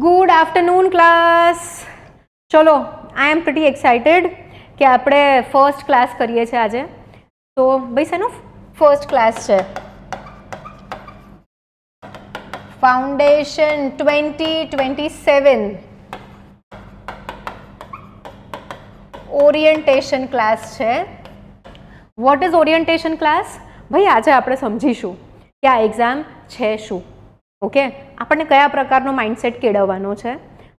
Good afternoon class. ચલો, આઈ એમ pretty excited કે આપણે ફર્સ્ટ ક્લાસ કરીએ છીએ આજે. તો ભાઈ શેનો ફર્સ્ટ ક્લાસ છે? ફાઉન્ડેશન 2027 ઓરિએન્ટેશન ક્લાસ છે. What is orientation class? ભાઈ આજે આપણે સમજીશું કે આ એક્ઝામ છે શું. ઓકે, આપણને કયા પ્રકારનો માઇન્ડસેટ કેળવવાનો છે.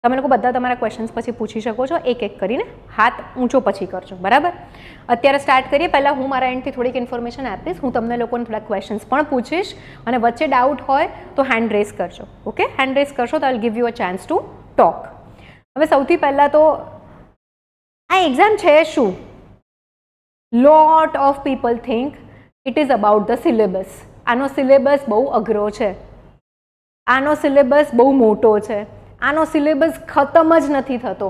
તમે લોકો બધા તમારા ક્વેશ્ચન્સ પછી પૂછી શકો છો, એક એક કરીને હાથ ઊંચો પછી કરજો, બરાબર? અત્યારે સ્ટાર્ટ કરીએ. પહેલાં હું મારા એન્ડથી થોડીક ઇન્ફોર્મેશન આપીશ. હું તમને લોકોને થોડા ક્વેશ્ચન્સ પણ પૂછીશ અને વચ્ચે ડાઉટ હોય તો હેન્ડ રેઝ કરજો. ઓકે, હેન્ડ રેઝ કરશો તો I will give you a chance to talk. હવે સૌથી પહેલાં તો આ એક્ઝામ છે શું? Lot of people think it is about the syllabus. આનો સિલેબસ બહુ અઘરો છે, આનો સિલેબસ બહુ મોટો છે, આનો સિલેબસ ખતમ જ નથી થતો.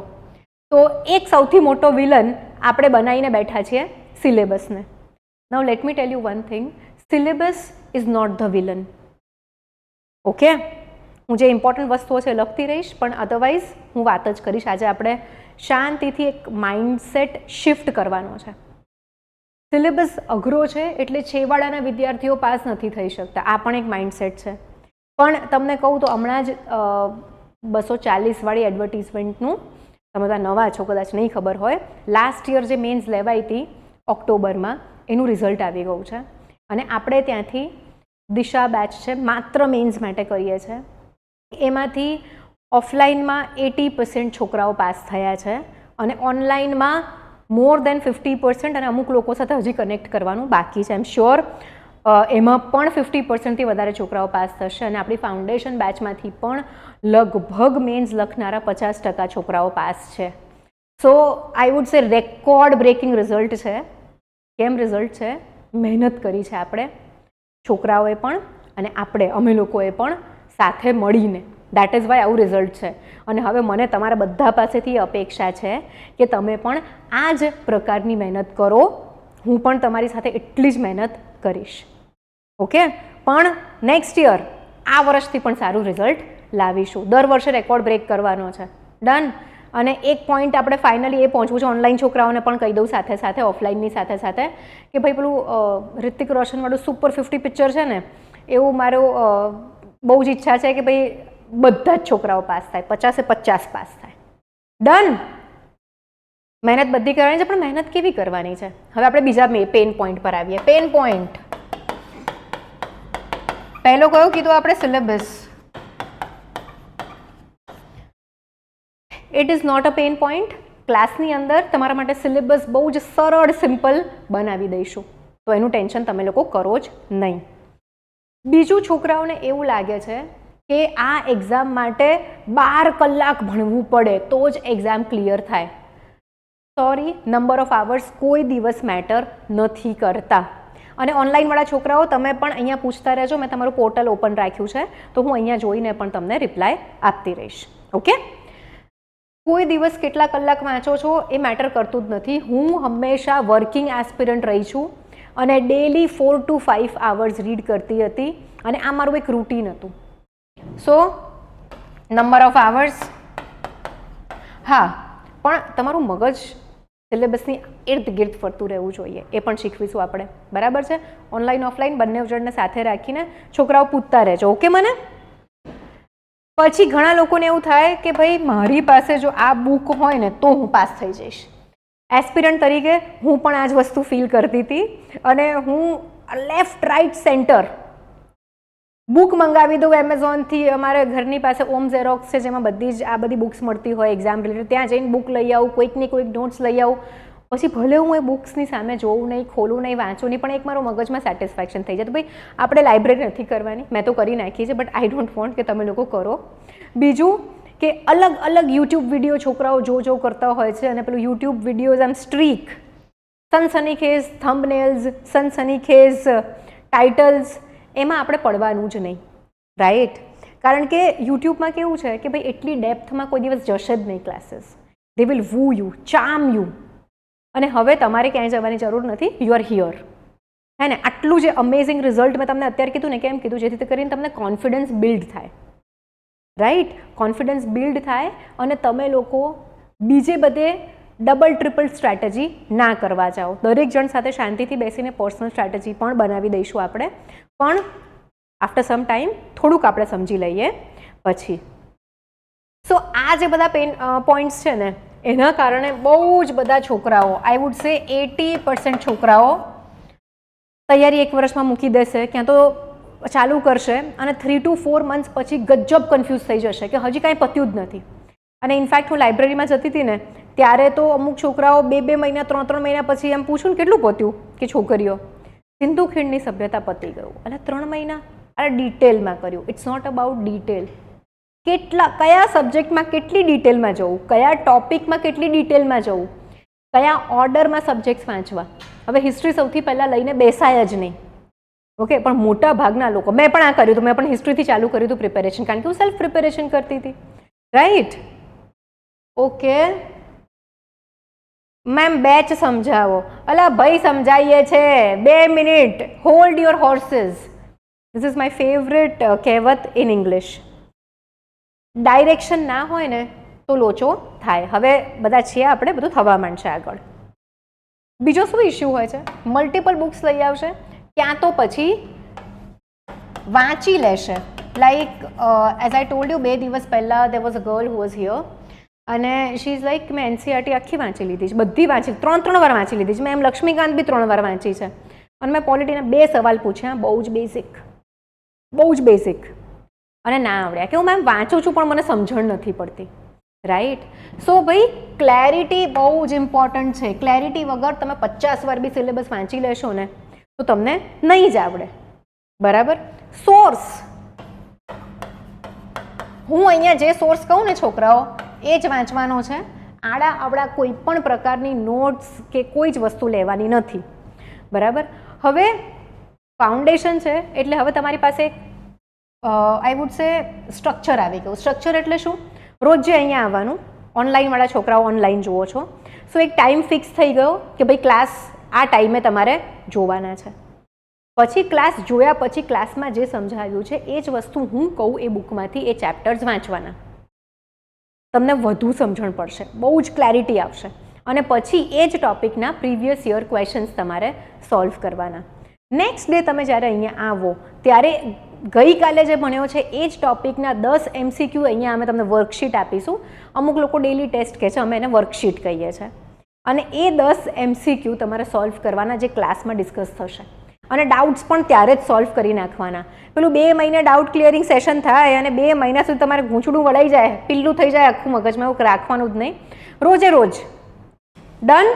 તો એક સૌથી મોટો વિલન આપણે બનાવીને બેઠા છીએ, સિલેબસને. Now let me tell you one thing, syllabus is not the villain. Okay, હું જે ઇમ્પોર્ટન્ટ વસ્તુઓ છે લખતી રહીશ, પણ અધરવાઇઝ હું વાત જ કરીશ. આજે આપણે શાંતિથી એક માઇન્ડસેટ શિફ્ટ કરવાનો છે. સિલેબસ અઘરો છે એટલે છેવાડાના વિદ્યાર્થીઓ પાસ નથી થઈ શકતા, આ પણ એક માઇન્ડસેટ છે. પણ તમને કહું તો હમણાં જ 240 એડવર્ટિઝમેન્ટનું, તમે બધા નવા છો કદાચ નહીં ખબર હોય, લાસ્ટ યર જે મેન્સ લેવાઈ હતી ઓક્ટોબરમાં, એનું રિઝલ્ટ આવી ગયું છે. અને આપણે ત્યાંથી દિશા બેચ છે, માત્ર મેન્સ માટે કરીએ છીએ. એમાંથી ઓફલાઈનમાં 80% છોકરાઓ પાસ થયા છે અને ઓનલાઈનમાં મોર દેન 50%, અને અમુક લોકો સાથે હજી કનેક્ટ કરવાનું બાકી છે. આઈ એમ શ્યોર એમાં પણ 50%થી વધારે છોકરાઓ પાસ થશે. અને આપણી ફાઉન્ડેશન બેચમાંથી પણ લગભગ મેન્સ લખનારા 50% છોકરાઓ પાસ છે. So I would say record breaking result છે. કેમ રિઝલ્ટ છે? મહેનત કરી છે આપણે છોકરાઓએ પણ અને અમે લોકોએ પણ સાથે મળીને. દેટ ઇઝ વાય આવું રિઝલ્ટ છે. અને હવે મને તમારા બધા પાસેથી અપેક્ષા છે કે તમે પણ આ જ પ્રકારની મહેનત કરો. હું પણ તમારી સાથે એટલી જ મહેનત કરીશ. ઓકે, પણ નેક્સ્ટ યર આ વર્ષથી પણ સારું રિઝલ્ટ લાવીશું. દર વર્ષે રેકોર્ડ બ્રેક કરવાનો છે. ડન. અને એક પોઈન્ટ આપણે ફાઇનલી એ પહોંચવું છે, ઓનલાઈન છોકરાઓને પણ કહી દઉં સાથે સાથે, ઓફલાઈનની સાથે સાથે, કે ભાઈ પેલું રિતિક રોશનવાળું સુપર 50 પિક્ચર છે ને, એવું મારું બહુ જ ઈચ્છા છે કે ભાઈ બધા જ છોકરાઓ પાસ થાય, 50% પાસ થાય. ડન. મહેનત બધી કરવાની છે, પણ મહેનત કેવી કરવાની છે? હવે આપણે બીજા પેન પોઈન્ટ પર આવીએ. પેન પોઈન્ટ પહેલો કયો કીધું આપણે? Syllabus. It is not a pen point. ક્લાસની અંદર તમારા માટે સિલેબસ બહુ જ સરળ, સિમ્પલ બનાવી દઈશું, તો એનું ટેન્શન તમે લોકો કરો જ નહીં. બીજું, છોકરાઓને એવું લાગે છે કે આ એક્ઝામ માટે 12 કલાક ભણવું પડે તો જ એક્ઝામ ક્લિયર થાય. સોરી, નંબર ઓફ આવર્સ કોઈ દિવસ મેટર નથી કરતા. અને ઓનલાઈનવાળા છોકરાઓ, તમે પણ અહીંયા પૂછતા રહેજો. મેં તમારું પોર્ટલ ઓપન રાખ્યું છે, તો હું અહીંયા જોઈને પણ તમને રિપ્લાય આપતી રહીશ. ઓકે, કોઈ દિવસ કેટલા કલાક વાંચો છો એ મેટર કરતું જ નથી. હું હંમેશા વર્કિંગ એસ્પિરન્ટ રહી છું અને ડેલી 4 to 5 આવર્સ રીડ કરતી હતી, અને આ મારું એક રૂટીન હતું. સો નંબર ઓફ આવર્સ, હા, પણ તમારું મગજ સિલેબસની ઇર્દ ગિર્દ ફરતું રહેવું જોઈએ, એ પણ શીખવીશું આપણે, બરાબર છે? ઓનલાઈન ઓફલાઈન બંને જણને સાથે રાખીને છોકરાઓ પૂછતા રહેજો. ઓકે. મને પછી ઘણા લોકોને એવું થાય કે ભાઈ મારી પાસે જો આ બુક હોય ને તો હું પાસ થઈ જઈશ. એસ્પિરન્ટ તરીકે હું પણ આ જ વસ્તુ ફીલ કરતી હતી, અને હું લેફ્ટ રાઈટ સેન્ટર બુક મંગાવી દઉં એમેઝોનથી. અમારે ઘરની પાસે ઓમ ઝેરોક્સ છે, જેમાં આ બધી બુક્સ મળતી હોય એક્ઝામ રિલેટેડ. ત્યાં જઈને બુક લઈ આવું, કોઈકની કોઈક નોટ્સ લઈ આવું. પછી ભલે હું એ બુક્સની સામે જોઉં નહીં, ખોલું નહીં, વાંચું નહીં, પણ એક મારો મગજમાં સેટિસ્ફેક્શન થઈ જાય. તો ભાઈ આપણે લાઇબ્રેરી નથી કરવાની, મેં તો કરી નાખી છે, બટ આઈ ડોન્ટ વોન્ટ કે તમે લોકો કરો. બીજું કે અલગ અલગ યુટ્યુબ વિડીયો છોકરાઓ જો કરતા હોય છે, અને પેલું યુટ્યુબ વિડીયોઝ આમ સ્ટ્રીક, સનસનીખેઝ થંબનેલ્સ, સનસનીખેઝ ટાઇટલ્સ, એમાં આપણે પડવાનું જ નહીં, રાઈટ? કારણ કે યુટ્યુબમાં કેવું છે કે ભાઈ એટલી ડેપ્થમાં કોઈ દિવસ જશે જ નહીં classes. They will woo you, charm you. અને હવે તમારે ક્યાંય જવાની જરૂર નથી, યુ આર હિયર. હે ને? આટલું જે અમેઝિંગ રિઝલ્ટ મેં તમને અત્યારે કીધું ને, કેમ કીધું? જેથી કરીને તમને કોન્ફિડન્સ બિલ્ડ થાય, રાઈટ? કોન્ફિડન્સ બિલ્ડ થાય અને તમે લોકો બીજે બધે ડબલ ટ્રિપલ સ્ટ્રેટેજી ના કરવા જાઓ. દરેક જણ સાથે શાંતિથી બેસીને પર્સનલ સ્ટ્રેટેજી પણ બનાવી દઈશું આપણે, પણ આફ્ટર સમ ટાઈમ થોડુંક આપણે સમજી લઈએ પછી. સો આ જે બધા પોઈન્ટ્સ છે ને એના કારણે બહુ જ બધા છોકરાઓ, આઈ વુડ સે 80% છોકરાઓ તૈયારી 1 વર્ષમાં મૂકી દેશે, ક્યાં તો ચાલુ કરશે અને 3 to 4 months પછી ગજબ કન્ફ્યુઝ થઈ જશે કે હજી કાંઈ પત્યું જ નથી. અને ઇનફેક્ટ હું લાઇબ્રેરીમાં જતી હતી ને ત્યારે તો અમુક છોકરાઓ 2-2 મહિના 3-3 મહિના પછી એમ પૂછું ને કેટલું પત્યું, કે છોકરીઓ સિંધુ ખીણની સભ્યતા પતી ગયું. એટલે 3 મહિના અરે ડિટેલમાં કર્યું. It's not about detail. કયા સબ્જેક્ટમાં કેટલી ડિટેલમાં જવું, કયા ટોપિકમાં કેટલી ડિટેલમાં જવું, કયા ઓર્ડરમાં સબ્જેક્ટ્સ વાંચવા. હવે હિસ્ટ્રી સૌથી પહેલાં લઈને બેસાય જ નહીં. ઓકે, પણ મોટા ભાગના લોકો, મેં પણ આ કર્યું હતું, મેં પણ હિસ્ટ્રીથી ચાલુ કર્યું હતું પ્રિપેરેશન, કારણ કે હું સેલ્ફ પ્રિપેરેશન કરતી હતી. રાઈટ? ઓકે મેમ બેચ સમજાવો. અલા ભાઈ સમજાવીએ છે, 2 minute, hold your horses. This is my favourite કહેવત ઇન ઇંગ્લિશ. ડાયરેક્શન ના હોય ને તો લોચો થાય. હવે બધા છીએ આપણે, બધું થવા માંડશે આગળ. બીજો શું ઇશ્યુ હોય છે? મલ્ટિપલ બુક્સ લઈ આવશે, ક્યાં તો પછી વાંચી લેશે. Like as I told you, 2 દિવસ પહેલાં there was a girl who was here અને શી ઇઝ લાઈક મેં એનસીઆરટી આખી વાંચી લીધી છે, બધી વાંચી, 3 વાર વાંચી લીધી છે. મેં એમ લક્ષ્મીકાંત બી 3 વાર વાંચી છે. અને મેં પોલિટીના 2 સવાલ પૂછ્યા, બહુ જ બેઝિક અને ના આવડ્યા કે હું મેમ વાંચું છું પણ મને સમજણ નથી પડતી. રાઈટ? સો ભાઈ ક્લેરિટી બહુ જ ઇમ્પોર્ટન્ટ છે. ક્લેરિટી વગર તમે 50 વાર બી સિલેબસ વાંચી લેશો ને તો તમને નહીં જ આવડે. બરાબર? સોર્સ, હું અહીંયા જે સોર્સ કહું ને છોકરાઓ એ જ વાંચવાનો છે. આડા આવડા કોઈ પણ પ્રકારની નોટ્સ કે કોઈ જ વસ્તુ લેવાની નથી. બરાબર? હવે ફાઉન્ડેશન છે એટલે હવે તમારી પાસે આઈ વુડ સે સ્ટ્રક્ચર આવી ગયું. સ્ટ્રક્ચર એટલે શું? રોજ અહીંયા આવવાનું, ઓનલાઈનવાળા છોકરાઓ ઓનલાઈન જુઓ છો, સો એક ટાઈમ ફિક્સ થઈ ગયો કે ભાઈ ક્લાસ આ ટાઈમે તમારે જોવાના છે. પછી ક્લાસ જોયા પછી ક્લાસમાં જે સમજાવ્યું છે એ જ વસ્તુ હું કહું એ બુકમાંથી એ ચેપ્ટર્સ વાંચવાના. તમને વધુ સમજણ પડશે, બહુ જ ક્લેરિટી આવશે. અને પછી એ જ ટોપિકના પ્રીવિયસ યર ક્વેશ્ચન્સ તમારે સોલ્વ કરવાના. નેક્સ્ટ ડે તમે જ્યારે અહીંયા આવો ત્યારે ગઈકાલે જે ભણ્યો છે એ જ ટોપિકના 10 MCQ અહીંયા અમે તમને વર્કશીટ આપીશું. અમુક લોકો ડેલી ટેસ્ટ કહે છે, અમે એને વર્કશીટ કહીએ છીએ. અને એ 10 MCQ તમારે સોલ્વ કરવાના જે ક્લાસમાં ડિસ્કસ થશે. અને ડાઉટ્સ પણ ત્યારે જ સોલ્વ કરી નાખવાના. પેલું 2 મહિને ડાઉટ ક્લિયરિંગ સેશન થાય અને 2 મહિના સુધી તમારે ગૂંચડું વળાઈ જાય, પીલું થઈ જાય આખું મગજમાં, એવું રાખવાનું જ નહીં. રોજ ડન?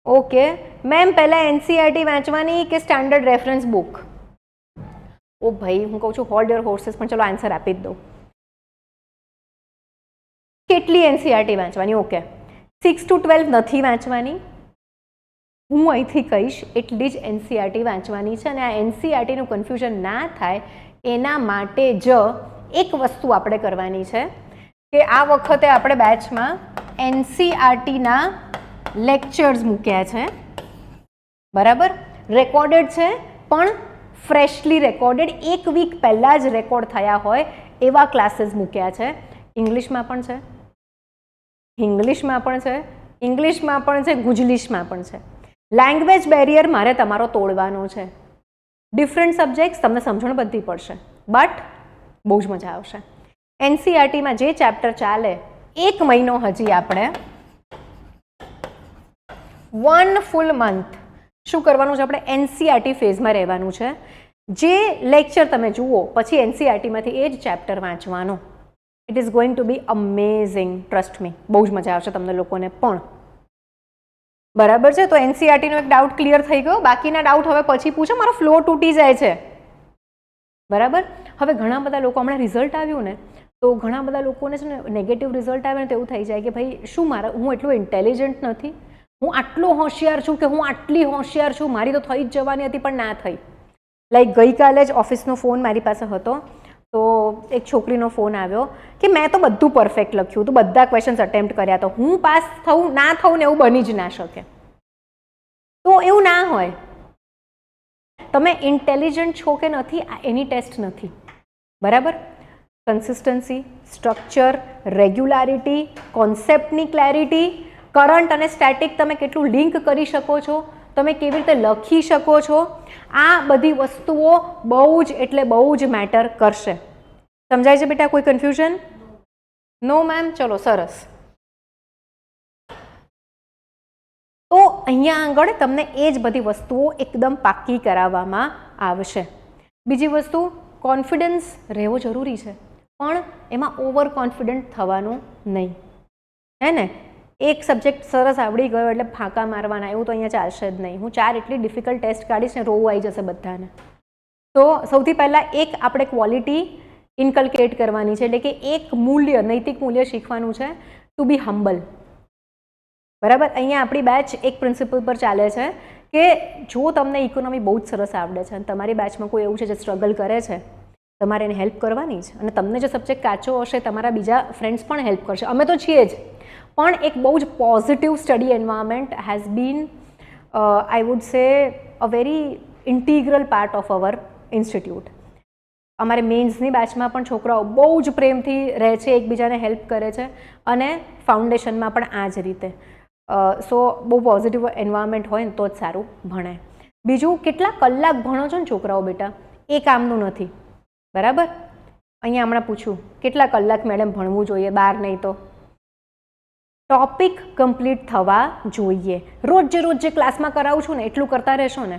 ઓકે મેમ, પહેલાં એનસીઆરટી વાંચવાની કે સ્ટાન્ડર્ડ રેફરન્સ બુક? ઓ ભાઈ, હું કહું છું હોલ્ડ યોર હોર્સીસ, પણ ચલો આન્સર આપી જ દઉં. કેટલી એનસીઆરટી વાંચવાની? ઓકે 6 to 12 નથી વાંચવાની. હું અહીંથી કહીશ એટલી જ એનસીઆરટી વાંચવાની છે. અને આ એનસીઆરટીનું કન્ફ્યુઝન ના થાય એના માટે જ એક વસ્તુ આપણે કરવાની છે કે આ વખતે આપણે બેચમાં એનસીઆરટીના લેક્ચર્સ મૂક્યા છે. બરાબર? રેકોર્ડેડ છે, પણ ફ્રેશલી રેકોર્ડેડ, 1 વીક પહેલાં જ રેકોર્ડ થયા હોય એવા ક્લાસીસ મૂક્યા છે. ઇંગ્લિશમાં પણ છે, ઇંગ્લિશમાં પણ છે, ઇંગ્લિશમાં પણ છે, ગુજલીશમાં પણ છે. લેંગ્વેજ બેરિયર મારે તમારો તોડવાનો છે. ડિફરન્ટ સબ્જેક્ટ્સ તમને સમજણ બધી પડશે, બટ બહુ જ મજા આવશે. એનસીઆરટીમાં જે ચેપ્ટર ચાલે 1 મહિનો હજી આપણે 1 ફૂલ મંથ શું કરવાનું છે? આપણે એનસીઆરટી ફેઝમાં રહેવાનું છે. જે લેક્ચર તમે જુઓ પછી એનસીઆરટીમાંથી એ જ ચેપ્ટર વાંચવાનો. It is going to be amazing, trust me. બહુ જ મજા આવશે તમને લોકોને પણ. બરાબર છે? તો એનસીઆરટીનો એક ડાઉટ ક્લિયર થઈ ગયો. બાકીના ડાઉટ હવે પછી પૂછો, મારો ફ્લો તૂટી જાય છે. બરાબર? હવે ઘણા બધા લોકો, હમણાં રિઝલ્ટ આવ્યું ને તો ઘણા બધા લોકોને છે ને નેગેટિવ રિઝલ્ટ આવે ને તો એવું થઈ જાય કે ભાઈ શું હું એટલું ઇન્ટેલિજન્ટ નથી, હું આટલો હોશિયાર છું કે હું આટલી હોશિયાર છું, મારી તો થઈ જ જવાની હતી પણ ના થઈ. લાઈક ગઈકાલે જ ઓફિસનો ફોન મારી પાસે હતો તો એક છોકરીનો ફોન આવ્યો કે મેં તો બધું પરફેક્ટ લખ્યું હતું, બધા ક્વેશ્ચન્સ અટેમ્પ્ટ કર્યા, તો હું પાસ થવું ના થવું ને એવું બની જ ના શકે. તો એવું ના હોય. તમે ઇન્ટેલિજન્ટ છો કે નથી એની ટેસ્ટ નથી. બરાબર? કન્સિસ્ટન્સી, સ્ટ્રક્ચર, રેગ્યુલારિટી, કોન્સેપ્ટની ક્લેરિટી, કરંટ અને સ્ટેટિક તમે કેટલું લિંક કરી શકો છો, તમે કેવી રીતે લખી શકો છો, આ બધી વસ્તુઓ બહુ જ એટલે બહુ જ મેટર કરશે. સમજાય છે બેટા? કોઈ કન્ફ્યુઝન? નો મેમ? ચલો સરસ. તો અહીંયા આગળ તમને એ જ બધી વસ્તુઓ એકદમ પાક્કી કરાવવામાં આવશે. બીજી વસ્તુ, કોન્ફિડન્સ રહેવો જરૂરી છે, પણ એમાં ઓવર કોન્ફિડન્ટ થવાનું નહીં, હે ને? એક સબ્જેક્ટ સરસ આવડી ગયો એટલે ફાંકા મારવાના એવું તો અહીંયા ચાલશે જ નહીં. હું 4 એટલી ડિફિકલ્ટ ટેસ્ટ કાઢીશ ને રોવું આવી જશે બધાને. તો સૌથી પહેલાં એક આપણે ક્વોલિટી ઇન્કલ્કેટ કરવાની છે, એટલે કે એક મૂલ્ય, નૈતિક મૂલ્ય શીખવાનું છે, ટુ બી હમ્બલ. બરાબર? અહીંયા આપણી બેચ એક પ્રિન્સિપલ પર ચાલે છે કે જો તમને ઇકોનોમી બહુ જ સરસ આવડે છે અને તમારી બેચમાં કોઈ એવું છે જે સ્ટ્રગલ કરે છે, તમારે એને હેલ્પ કરવાની જ. અને તમને જે સબ્જેક્ટ કાચો હશે તમારા બીજા ફ્રેન્ડ્સ પણ હેલ્પ કરશે, અમે તો છીએ જ. પણ એક બહુ જ positive study environment has been I would સે a very integral part of our institute. અમારે મેઇન્સની બેચમાં પણ છોકરાઓ બહુ જ પ્રેમથી રહે છે, એકબીજાને હેલ્પ કરે છે, અને ફાઉન્ડેશનમાં પણ આ જ રીતે. સો બહુ પોઝિટિવ એન્વાયરમેન્ટ હોય ને તો જ સારું ભણે. બીજું, કેટલા કલાક ભણો છો ને છોકરાઓ બેટા, એ કામનું નથી. બરાબર? અહીંયા હમણાં પૂછ્યું કેટલા કલાક મેડમ ભણવું જોઈએ, 12 નહીં તો. ટોપિક કમ્પ્લીટ થવા જોઈએ. રોજ જે ક્લાસમાં કરાવું છું ને એટલું કરતા રહેશો ને,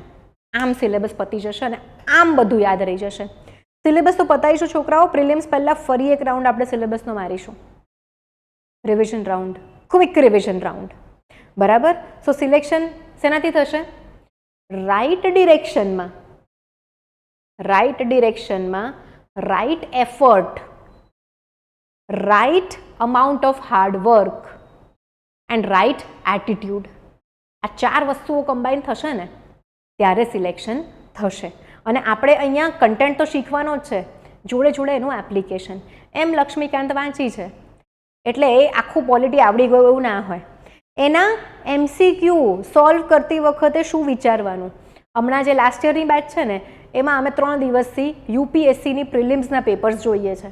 આમ સિલેબસ પતી જશે અને આમ બધું યાદ રહી જશે. સિલેબસ તો પતાવીશું છોકરાઓ, પ્રિલિમ્સ પહેલાં ફરી એક રાઉન્ડ આપણે સિલેબસનો મારીશું, revision round, quick revision round. બરાબર? સો સિલેક્શન શેનાથી થશે? રાઈટ ડિરેક્શનમાં, right effort, right amount of hard work and right attitude. આ 4 વસ્તુઓ કમ્બાઈન થશે ને ત્યારે સિલેક્શન થશે. અને આપણે અહીંયા કન્ટેન્ટ તો શીખવાનો જ છે, જોડે જોડે એનું એપ્લિકેશન. એમ લક્ષ્મીકાંત વાંચી છે એટલે એ આખું પોલિટી આવડી ગયું એવું ના હોય. એના MCQ સોલ્વ કરતી વખતે શું વિચારવાનું. હમણાં જે લાસ્ટ યરની બેચ છે ને એમાં અમે 3 દિવસથી UPSCની પ્રિલિમ્સના પેપર્સ જોઈએ છે.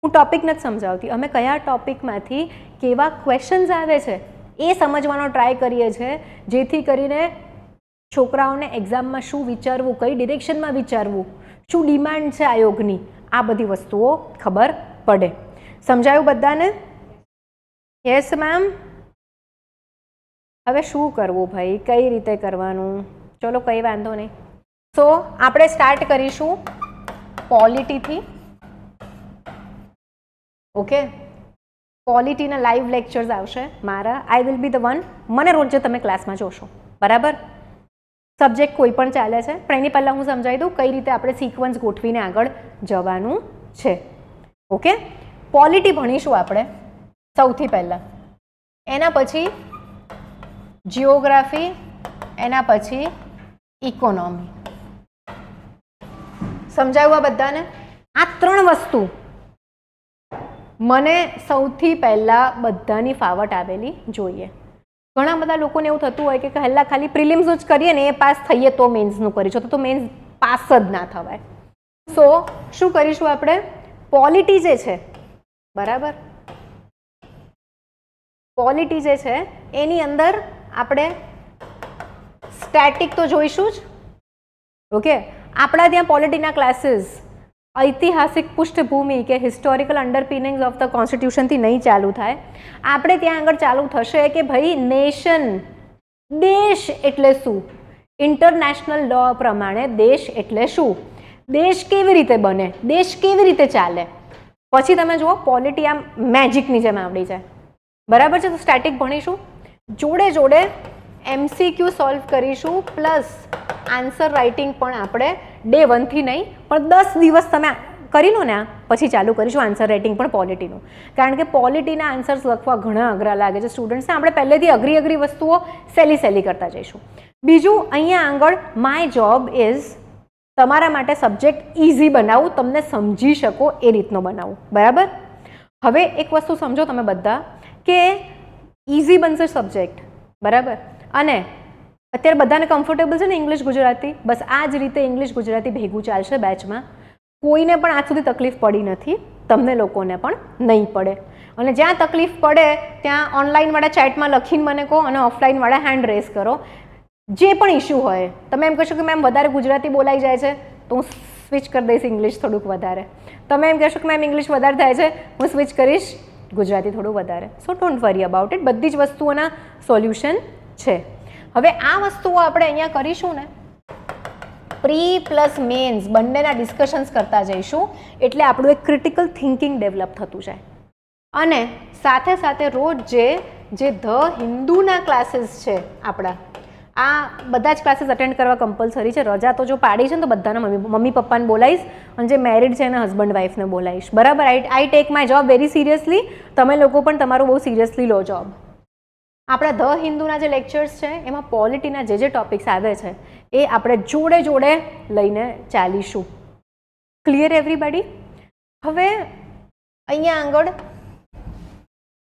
હું ટોપિક નથી સમજાવતી, અમે કયા ટોપિકમાંથી કેવા ક્વેશ્ચન્સ આવે છે એ સમજવાનો ટ્રાય કરીએ છીએ, જેથી કરીને છોકરાઓને એક્ઝામમાં શું વિચારવું, કઈ ડિરેક્શનમાં વિચારવું, શું ડિમાન્ડ છે આયોગની, આ બધી વસ્તુઓ ખબર પડે. સમજાયું બધાને? Yes ma'am? હવે શું કરવું ભાઈ, કઈ રીતે કરવાનું? ચલો કંઈ વાંધો નહીં. સો આપણે સ્ટાર્ટ કરીશું પોલિટીથી. ઓકે, પોલિટીના લાઈવ લેક્ચર્સ આવશે મારા. I will be the one. મને રોજ તમે ક્લાસમાં જોશો. બરાબર? સબ્જેક્ટ કોઈ પણ ચાલે છે, પણ એની પહેલાં હું સમજાવી દઉં કઈ રીતે આપણે સિક્વન્સ ગોઠવીને આગળ જવાનું છે. ઓકે, પોલિટી ભણીશું આપણે સૌથી પહેલાં, એના પછી જિયોગ્રાફી, એના પછી ઇકોનોમી. સમજાયું આ બધાને? આ 3 વસ્તુ મને સૌથી પહેલાં બધાની ફાવટ આવેલી જોઈએ. ઘણા બધા લોકોને એવું થતું હોય કે પહેલાં ખાલી પ્રિલિમ્સનું જ કરીએ ને એ પાસ થઈએ તો મેન્સનું કરીશું, તો મેન્સ પાસ જ ના થવાય. સો શું કરીશું આપણે? પોલિટી જે છે, બરાબર, પોલિટી જે છે એની અંદર આપણે સ્ટેટિક તો જોઈશું જ. ઓકે, આપણા ત્યાં પોલિટીના ક્લાસીસ ઐતિહાસિક પૃષ્ઠભૂમિ કે હિસ્ટોરિકલ અંડરપિનિંગ્સ ઓફ ધ કોન્સ્ટિટ્યુશનથી નહીં ચાલુ થાય. આપણે ત્યાં આગળ ચાલુ થશે કે ભાઈ નેશન, દેશ એટલે શું, ઇન્ટરનેશનલ લો પ્રમાણે દેશ એટલે શું, દેશ કેવી રીતે બને, દેશ કેવી રીતે ચાલે. પછી તમે જુઓ પોલિટી આમ મેજિકની જેમ આવડી જાય. બરાબર છે? તો સ્ટેટિક ભણીશું, જોડે જોડે MCQ સોલ્વ કરીશું, પ્લસ આન્સર રાઇટિંગ પણ આપણે ડે 1થી નહીં પણ 10 દિવસ તમે કરી લો ને, પછી ચાલુ કરીશું આન્સર રાઇટિંગ પણ પોલિટીનું. કારણ કે પોલિટીના આન્સર્સ લખવા ઘણા અઘરા લાગે છે સ્ટુડન્ટ્સને. આપણે પહેલેથી અઘરી વસ્તુઓ સહેલી કરતા જઈશું. બીજું, અહીંયા આગળ માય જોબ ઇઝ તમારા માટે સબ્જેક્ટ ઇઝી બનાવું, તમને સમજી શકો એ રીતનો બનાવું. બરાબર? હવે એક વસ્તુ સમજો તમે બધા કે ઇઝી બનશે સબ્જેક્ટ, બરાબર, અને અત્યારે બધાને કમ્ફર્ટેબલ છે ને ઇંગ્લિશ ગુજરાતી, બસ આ જ રીતે ઇંગ્લિશ ગુજરાતી ભેગું ચાલશે બેચમાં. કોઈને પણ આજ સુધી તકલીફ પડી નથી, તમને લોકોને પણ નહીં પડે. અને જ્યાં તકલીફ પડે ત્યાં ઓનલાઈનવાળા ચેટમાં લખીને મને કહો અને ઓફલાઈનવાળા હેન્ડ રેઝ કરો. જે પણ ઇશ્યુ હોય, તમે એમ કહેશો કે મેમ વધારે ગુજરાતી બોલાઈ જાય છે તો હું સ્વિચ કરી દઈશ ઇંગ્લિશ થોડુંક વધારે. તમે એમ કહેશો કે મેમ ઇંગ્લિશ વધારે થાય છે, હું સ્વિચ કરીશ ગુજરાતી થોડું વધારે. સો ડોન્ટ વરી અબાઉટ ઇટ, બધી જ વસ્તુઓના સોલ્યુશન છે. હવે આ વસ્તુઓ આપણે અહીંયા કરીશું ને, પ્રી પ્લસ મેન્સ બંનેના ડિસ્કશન્સ કરતા જઈશું, એટલે આપણું એક ક્રિટિકલ થિંકિંગ ડેવલપ થતું જાય. અને સાથે સાથે રોજ જે ધ હિન્દુના ક્લાસીસ છે આપણા, આ બધા જ ક્લાસીસ અટેન્ડ કરવા કમ્પલસરી છે. રજા તો જો પાડી છે ને તો બધાના મમ્મી પપ્પાને બોલાવીશ, અને જે મેરિડ છે એના હસબન્ડ વાઈફને બોલાવીશ. બરાબર? I take my job very seriously, તમે લોકો પણ તમારું બહુ સિરિયસલી લો જોબ. આપણા ધ હિન્દુના જે લેક્ચર્સ છે એમાં પોલિટીના જે ટોપિક્સ આવે છે એ આપણે જોડે જોડે લઈને ચાલીશું. Clear everybody? હવે અહીંયા આગળ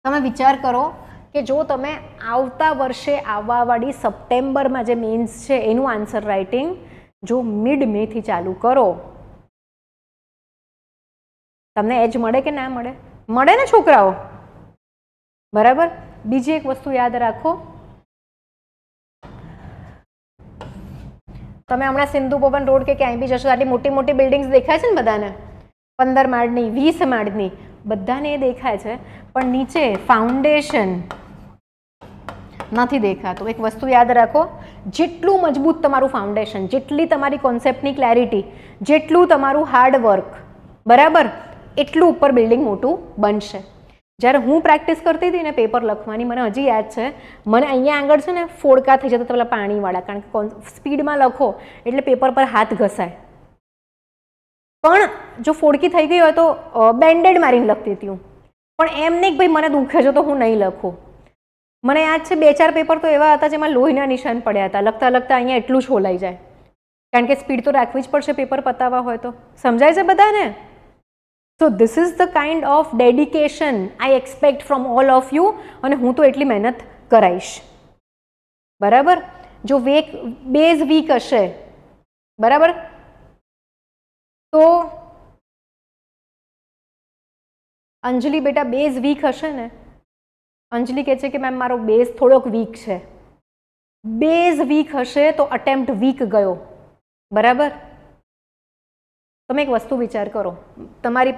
તમે વિચાર કરો કે જો તમે આવતા વર્ષે આવવાવાળી સપ્ટેમ્બરમાં જે મેન્સ છે એનું આન્સર રાઇટિંગ જો મિડ મેથી ચાલુ કરો, તમને એજ મળે કે ના મળે? મળે ને છોકરાઓ? બરાબર. બીજી એક વસ્તુ યાદ રાખો, તમે હમણાં સિંધુ ભવન રોડ કે ક્યાંય બી જશો, આટલી મોટી મોટી બિલ્ડિંગ્સ દેખાય છે ને બધાને, 15 માળની 20 માળની, બધાને એ દેખાય છે, પણ નીચે ફાઉન્ડેશન નથી દેખાતું. એક વસ્તુ યાદ રાખો, જેટલું મજબૂત તમારું ફાઉન્ડેશન, જેટલી તમારી કોન્સેપ્ટની ક્લેરિટી, જેટલું તમારું હાર્ડવર્ક, બરાબર, એટલું ઉપર બિલ્ડિંગ મોટું બનશે. જ્યારે હું પ્રેક્ટિસ કરતી હતી ને પેપર લખવાની, મને હજી યાદ છે, મને અહીંયા આગળ છે ને ફોડકા થઈ જતા પેલા પાણીવાળા, કારણ કે સ્પીડમાં લખો એટલે પેપર પર હાથ ઘસાય. પણ જો ફોડકી થઈ ગઈ હોય તો બેન્ડેડ મારીને લખતી હતી હું. પણ એમ નહીં કે ભાઈ મને દુખે છે તો હું નહીં લખું. મને યાદ છે 2-4 પેપર તો એવા હતા જેમાં લોહીના નિશાન પડ્યા હતા, લખતા લખતા અહીંયા એટલું જ હોલાઈ જાય, કારણ કે સ્પીડ તો રાખવી જ પડશે પેપર પતાવવા હોય તો. સમજાય છે બધાને? So this is the kind of dedication I expect from all of you, અને હું તો એટલી મહેનત કરાઈશ. બરાબર? જો બેઝ વીક હશે, બરાબર, તો અંજલિ બેટા બેઝ વીક હશે ને, અંજલિ કહે છે કે મેમ મારો બેઝ થોડોક વીક છે. બેઝ વીક હશે તો અટેમ્પ્ટ વીક ગયો. બરાબર? તમે એક વસ્તુ વિચાર કરો, તમારી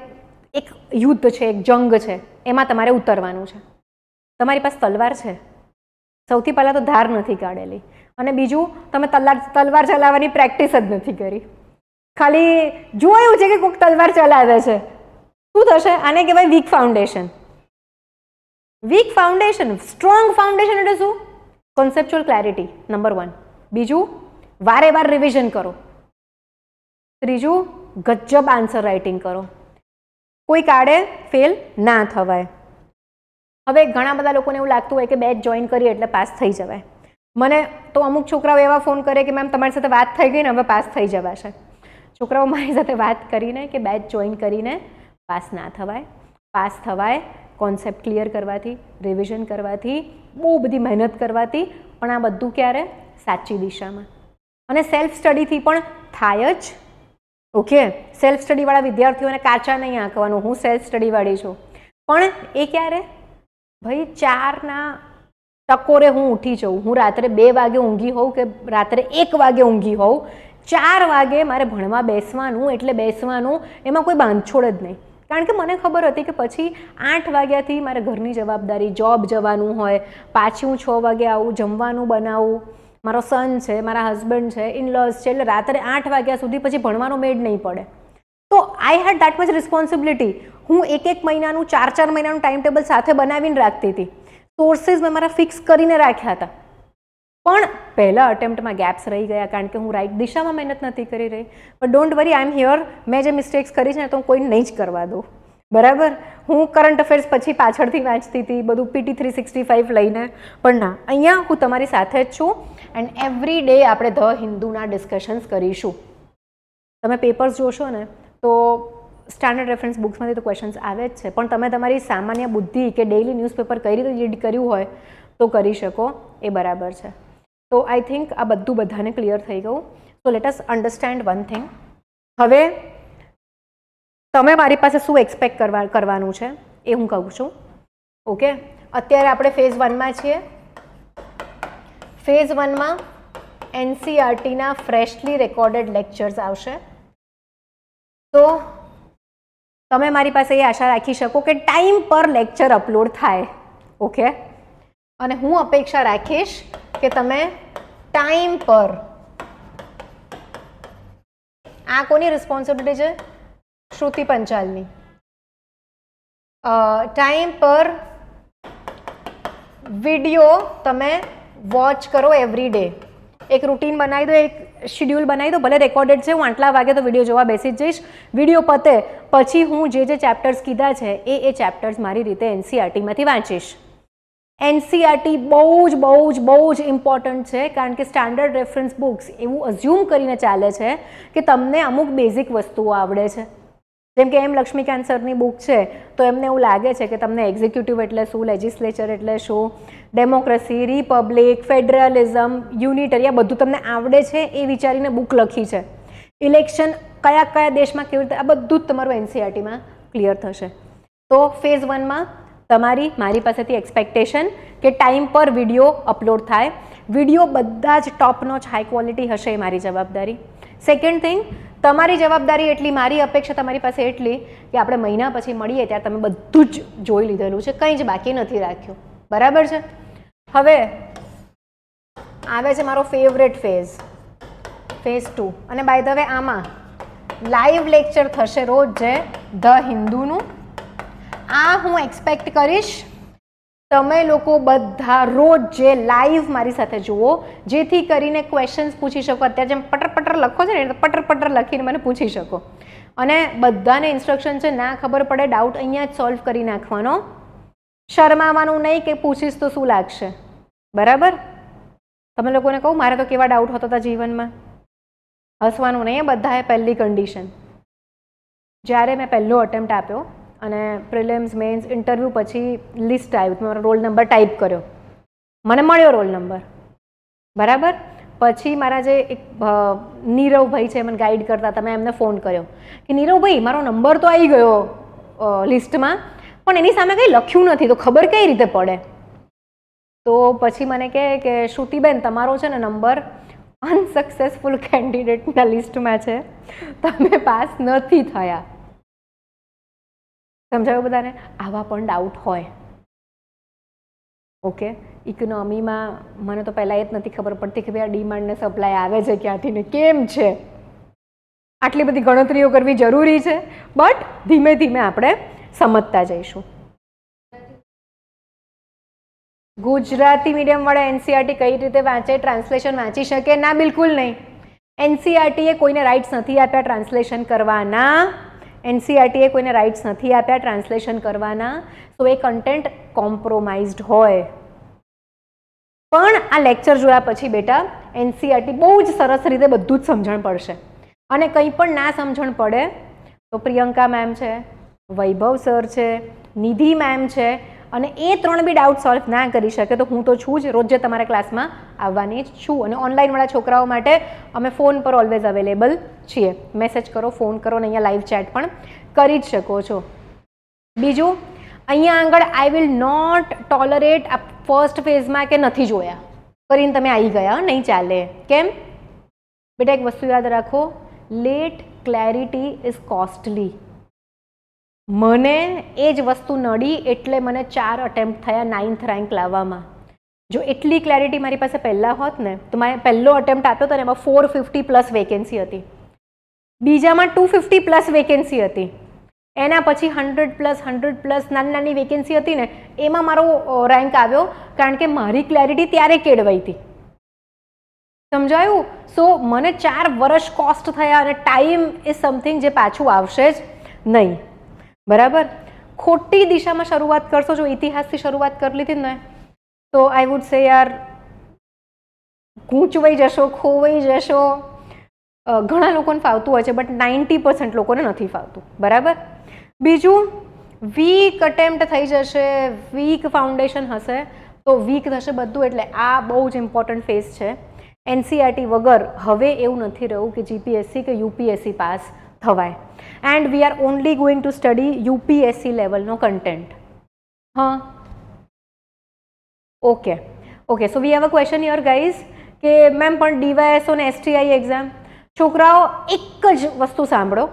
એક યુદ્ધ છે, એક જંગ છે, એમાં તમારે ઉતરવાનું છે. તમારી પાસે તલવાર છે, સૌથી પહેલાં તો ધાર નથી કાઢેલી, અને બીજું તમે તલવાર ચલાવવાની પ્રેક્ટિસ જ નથી કરી, ખાલી જોયું છે કે કોઈક તલવાર ચલાવે છે. શું થશે? આને કહેવાય weak foundation. Weak foundation. Strong foundation એટલે શું? Conceptual clarity, number 1. બીજું, વારે વાર રિવિઝન કરો. ત્રીજું, ગજબ આન્સર રાઇટિંગ કરો. કોઈ કાળે ફેલ ના થવાય. હવે ઘણા બધા લોકોને એવું લાગતું હોય કે બેચ જોઈન કરીએ એટલે પાસ થઈ જવાય. મને તો અમુક છોકરાઓ એવા ફોન કરે કે મેમ તમારી સાથે વાત થઈ ગઈ ને, હવે પાસ થઈ જવાશે. છોકરાઓ મારી સાથે વાત કરીને કે બેચ જોઈન કરીને પાસ ના થવાય. પાસ થવાય કોન્સેપ્ટ ક્લિયર કરવાથી, રિવિઝન કરવાથી, બહુ બધી મહેનત કરવાથી, પણ આ બધું ક્યારે? સાચી દિશામાં. અને સેલ્ફ સ્ટડીથી પણ થાય જ. ઓકે, સેલ્ફ સ્ટડીવાળા વિદ્યાર્થીઓને કાચા નહીં આંકવાનું, હું સેલ્ફ સ્ટડીવાળી છું, પણ એ ક્યારે? ભાઈ 4ના ટકોરે હું ઉઠી જાઉં, હું રાત્રે 2 વાગે ઊંઘી હોઉં કે રાત્રે 1 વાગે ઊંઘી હોઉં, 4 વાગે મારે ભણવા બેસવાનું એટલે બેસવાનું, એમાં કોઈ બાંધછોડ જ નહીં. કારણ કે મને ખબર હતી કે પછી 8 વાગ્યાથી મારે ઘરની જવાબદારી, જોબ જવાનું હોય, પાછી હું 6 વાગે આવું, જમવાનું બનાવું, મારો સન છે, મારા હસબન્ડ છે, ઇનલોઝ છે, એટલે રાત્રે 8 વાગ્યા સુધી પછી ભણવાનો મેળ નહીં પડે. તો આઈ હેડ દેટ મચ રિસ્પોન્સિબિલિટી. હું 1-1 મહિનાનું, 4-4 મહિનાનું ટાઈમ ટેબલ સાથે બનાવીને રાખતી હતી. સોર્સિસ મેં મારા ફિક્સ કરીને રાખ્યા હતા. પણ પહેલા અટેમ્પ્ટમાં ગેપ્સ રહી ગયા, કારણ કે હું રાઈટ દિશામાં મહેનત નથી કરી રહી. But don't worry, I am here. મેં જે મિસ્ટેક્સ કરી છે ને તો હું કોઈને નહીં જ કરવા દઉં. બરાબર? હું કરંટ અફેર્સ પછી પાછળથી વાંચતી હતી, બધું PT 365 લઈને, પણ ના, અહીંયા હું તમારી સાથે જ છું. એન્ડ એવરી ડે આપણે ધ હિન્દુના ડિસ્કશન્સ કરીશું. તમે પેપર્સ જોશો ને તો સ્ટાન્ડર્ડ રેફરન્સ બુક્સમાંથી તો ક્વેશ્ચન્સ આવે જ છે, પણ તમે તમારી સામાન્ય બુદ્ધિ કે ડેઇલી ન્યૂઝપેપર કઈ રીતે રીડ કર્યું હોય તો કરી શકો, એ બરાબર છે. તો આઈ થિંક આ બધું બધાને ક્લિયર થઈ ગયું. So let us understand one thing. હવે તમે મારી પાસે શું એક્સપેક્ટ કરવાનું છે એ હું કહું છું. ઓકે, અત્યારે આપણે ફેઝ 1માં છીએ. ફેઝ 1માં એનસીઆરટીના ફ્રેશલી રેકોર્ડેડ લેક્ચર્સ આવશે. તો તમે મારી પાસે એ આશા રાખી શકો કે ટાઈમ પર લેક્ચર અપલોડ થાય. ઓકે, અને હું અપેક્ષા રાખીશ કે તમે ટાઈમ પર, આ કોની રિસ્પોન્સિબિલિટી છે? શ્રુતિ પંચાલની. ટાઈમ પર વિડીયો તમે વોચ કરો એવરી ડે. એક રૂટીન બનાવી દો, એક શેડ્યુલ બનાવી દો. ભલે રેકોર્ડેડ છે, હું આટલા વાગે તો વિડીયો જોવા બેસી જ જઈશ. વિડીયો પતે પછી હું જે ચેપ્ટર્સ કીધા છે એ ચેપ્ટર્સ મારી રીતે એનસીઆરટીમાંથી વાંચીશ. એનસીઆરટી બહુ જ ઇમ્પોર્ટન્ટ છે, કારણ કે સ્ટાન્ડર્ડ રેફરન્સ બુક્સ એવું અઝ્યુમ કરીને ચાલે છે કે તમને અમુક બેઝિક વસ્તુઓ આવડે છે. જેમ કે એમ લક્ષ્મીકાંત સરની બુક છે તો એમને એવું લાગે છે કે તમને એક્ઝિક્યુટિવ એટલે શું, લેજિસ્લેચર એટલે શું, ડેમોક્રેસી, રિપબ્લિક, ફેડરલિઝમ, યુનિટરી, આ બધું તમને આવડે છે એ વિચારીને બુક લખી છે. ઇલેક્શન કયા દેશમાં કેવી રીતે, આ બધું જ તમારું એનસીઆરટીમાં ક્લિયર થશે. તો ફેઝ 1માં તમારી મારી પાસેથી એક્સપેક્ટેશન કે ટાઈમ પર વિડીયો અપલોડ થાય. વિડીયો બધા જ ટોપ નોચ હાઈ ક્વોલિટી હશે, એ મારી જવાબદારી. સેકન્ડ થિંગ, તમારી જવાબદારી એટલી, મારી અપેક્ષા તમારી પાસે એટલી કે આપણે મહિના પછી મળીએ ત્યારે તમે બધું જ જોઈ લીધેલું છે, કંઈ જ બાકી નથી રાખ્યું. બરાબર છે? હવે આવે છે મારો ફેવરેટ ફેઝ, ફેઝ 2. અને બાય ધ વે આમાં લાઈવ લેક્ચર થશે રોજ, જે ધ હિન્દુનું. આ હું એક્સપેક્ટ કરીશ તમે લોકો બધા રોજ જે લાઈવ મારી સાથે જુઓ, જેથી કરીને ક્વેશ્ચન્સ પૂછી શકો. અત્યારે જેમ પટર લખો છે ને, પટર લખીને મને પૂછી શકો. અને બધાને ઇન્સ્ટ્રક્શન છે, ના ખબર પડે ડાઉટ અહીંયા જ સોલ્વ કરી નાખવાનો, શરમાવાનું નહીં કે પૂછીશ તો શું લાગશે. બરાબર? તમે લોકોને કહું, મારે તો કેવા ડાઉટ હોતા હતા જીવનમાં. હસવાનું નહીં, બધાએ પહેલી કન્ડિશન. જ્યારે મેં પહેલો અટેમ્પ્ટ આપ્યો અને પ્રિલિમ્સ, મેન્સ, ઇન્ટરવ્યૂ પછી લિસ્ટ આવ્યું, મારો રોલ નંબર ટાઈપ કર્યો, મને મળ્યો રોલ નંબર. બરાબર? પછી મારા જે એક નીરવભાઈ છે, મને ગાઈડ કરતા હતા, મેં એમને ફોન કર્યો કે નીરવભાઈ મારો નંબર તો આવી ગયો લિસ્ટમાં, પણ એની સામે કંઈ લખ્યું નથી, તો ખબર કઈ રીતે પડે? તો પછી મને કહે કે શ્રુતિબેન તમારો છે ને નંબર અનસક્સેસફુલ કેન્ડિડેટના લિસ્ટમાં છે, તમે પાસ નથી થયા. સમજાયું બધાને? આવા પણ ડાઉટ હોય. ઓકે, ઇકોનોમીમાં મને તો પહેલાં એ જ નથી ખબર પડતી કે ભાઈ આ ડિમાન્ડ ને સપ્લાય આવે છે ક્યાંથી ને કેમ છે. આટલી બધી ગણતરીઓ કરવી જરૂરી છે, બટ ધીમે ધીમે આપણે સમજતા જઈશું. ગુજરાતી મીડિયમવાળા એનસીઆરટી કઈ રીતે વાંચે, ટ્રાન્સલેશન વાંચી શકે? ના, બિલકુલ નહીં. એનસીઆરટીએ કોઈને રાઇટ્સ નથી આપ્યા ટ્રાન્સલેશન કરવાના. એનસીઆરટીએ કોઈને રાઇટ્સ નથી આપ્યા ટ્રાન્સલેશન કરવાના. તો એ કન્ટેન્ટ કોમ્પ્રોમાઇઝડ હોય. પણ આ લેક્ચર જોયા પછી બેટા એનસીઆરટી બહુ જ સરસ રીતે બધું જ સમજણ પડશે. અને કંઈ પણ ના સમજણ પડે તો પ્રિયંકા મેમ છે, વૈભવ સર છે, નિધિ મેમ છે, અને એ ત્રણ બી ડાઉટ સોલ્વ ના કરી શકે તો હું તો છું જ, રોજ તમારા ક્લાસમાં આવવાની જ છું. અને ઓનલાઈનવાળા છોકરાઓ માટે અમે ફોન પર ઓલવેઝ અવેલેબલ છીએ. મેસેજ કરો, ફોન કરો, અને અહીંયા લાઈવ ચેટ પણ કરી જ શકો છો. બીજું, અહીંયા આગળ આઈ વિલ નોટ ટોલરેટ આ ફર્સ્ટ ફેઝમાં કે નથી જોયા કરીને તમે આવી ગયા, નહીં ચાલે. કેમ બેટા? એક વસ્તુ યાદ રાખો, લેટ ક્લેરિટી ઇઝ કોસ્ટલી. મને એ જ વસ્તુ નડી એટલે મને 4 અટેમ્પ્ટ થયા 9th રેન્ક લાવવામાં. જો એટલી ક્લેરિટી મારી પાસે પહેલાં હોત ને તો મારે પહેલો અટેમ્પ્ટ આપ્યો હતો ને એમાં 450+ વેકેન્સી હતી, બીજામાં 250+ વેકેન્સી હતી, એના પછી 100+ નાની વેકેન્સી હતી ને એમાં મારો રેન્ક આવ્યો, કારણ કે મારી ક્લેરિટી ત્યારે કેળવાઈ હતી. સમજાયું? સો મને 4 વર્ષ કોસ્ટ થયા, અને ટાઈમ ઇઝ સમથિંગ જે પાછું આવશે જ નહીં. બરાબર? ખોટી દિશામાં શરૂઆત કરશો, જો ઇતિહાસથી શરૂઆત કરી લીધી ને તો આઈ વુડ સે યાર ગૂંચવાઈ જશો, ખોવાઈ જશો. ઘણા લોકોને ફાવતું હોય છે, બટ 90% લોકોને નથી ફાવતું. બરાબર? બીજું, વીક અટેમ્પ્ટ થઈ જશે, વીક ફાઉન્ડેશન હશે તો વીક થશે બધું. એટલે આ બહુ જ ઇમ્પોર્ટન્ટ ફેઝ છે. એનસીઆરટી વગર હવે એવું નથી રહ્યું કે જીપીએસસી કે યુપીએસસી પાસ થવાય. And we are only going to study UPSC લેવલનો કન્ટેન્ટ. હા, okay okay. So we have a question here guys કે મેમ પણ ડીવાયએસઓ અને એસટીઆઈ એક્ઝામ. છોકરાઓ એક જ વસ્તુ સાંભળો,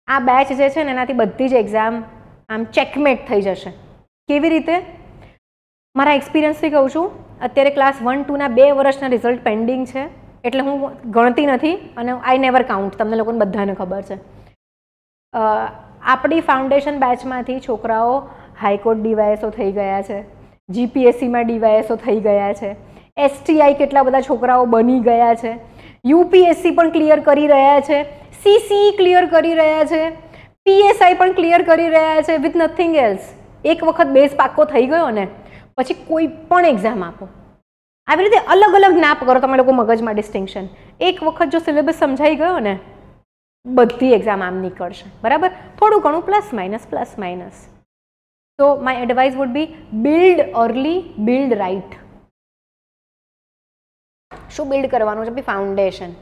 આ બેચ જે છે ને એનાથી બધી જ એક્ઝામ આમ ચેકમેટ થઈ જશે. કેવી રીતે? મારા એક્સપિરિયન્સથી કહું છું, અત્યારે ક્લાસ 1, 2ના 2 વર્ષના રિઝલ્ટ પેન્ડિંગ છે, એટલે હું ગણતી નથી અને આઈ નેવર કાઉન્ટ, તમને લોકોને બધાને ખબર છે. આપણી ફાઉન્ડેશન બેચમાંથી છોકરાઓ હાઈકોર્ટ ડીવાયએસઓ થઈ ગયા છે, જીપીએસસીમાં ડીવાયએસઓ થઈ ગયા છે, એસટીઆઈ કેટલા બધા છોકરાઓ બની ગયા છે, યુપીએસસી પણ ક્લિયર કરી રહ્યા છે, સીસીઈ ક્લિયર કરી રહ્યા છે, પીએસઆઈ પણ ક્લિયર કરી રહ્યા છે વિથ નથિંગ એલ્સ. એક વખત બેઝ પાક્કો થઈ ગયો ને પછી કોઈ પણ એક્ઝામ આપો. આવી રીતે અલગ અલગ ના કરો તમે લોકો મગજમાં ડિસ્ટિંક્શન. એક વખત જો સિલેબસ સમજાઈ ગયો ને બધી એક્ઝામ આમ નીકળશે. બરાબર? થોડું ઘણું પ્લસ માઇનસ. તો my advice would be build early, build right. શું બિલ્ડ કરવાનું છે? ફાઉન્ડેશન.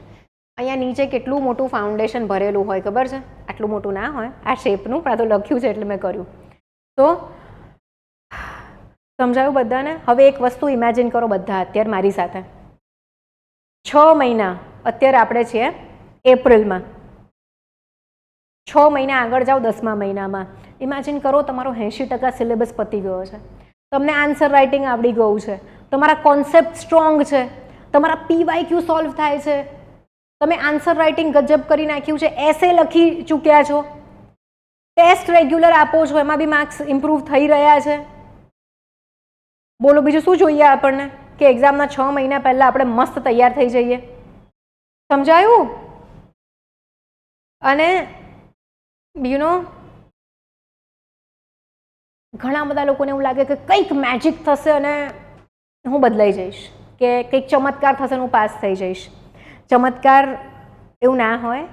અહીંયા નીચે કેટલું મોટું ફાઉન્ડેશન ભરેલું હોય ખબર છે? આટલું મોટું ના હોય આ શેપનું, પણ આ તો લખ્યું છે એટલે મેં કર્યું. તો સમજાયું બધાને? હવે એક વસ્તુ ઇમેજિન કરો બધા અત્યારે મારી સાથે. 6 મહિના, અત્યારે આપણે છીએ એપ્રિલમાં, 6 મહિના આગળ જાઓ 10મા મહિનામાં. ઇમેજિન કરો તમારો 80% સિલેબસ પતી ગયો છે, તમને આન્સર રાઇટિંગ આવડી ગયું છે, તમારા કોન્સેપ્ટ સ્ટ્રોંગ છે, તમારા પીવાયક્યુ સોલ્વ થાય છે, તમે આન્સર રાઇટિંગ ગજબ કરી નાખ્યું છે, એસે લખી ચૂક્યા છો, ટેસ્ટ રેગ્યુલર આપો છો, એમાં બી માર્ક્સ ઇમ્પ્રૂવ થઈ રહ્યા છે. બોલો બીજું શું જોઈએ આપણને? કે એક્ઝામના 6 મહિના પહેલા આપણે મસ્ત તૈયાર થઈ જઈએ. સમજાયું? અને યુ નો ઘણા બધા લોકોને એવું લાગે કે કંઈક મેજિક થશે અને હું બદલાઈ જઈશ, કે કંઈક ચમત્કાર થશે અને હું પાસ થઈ જઈશ. ચમત્કાર એવું ના હોય.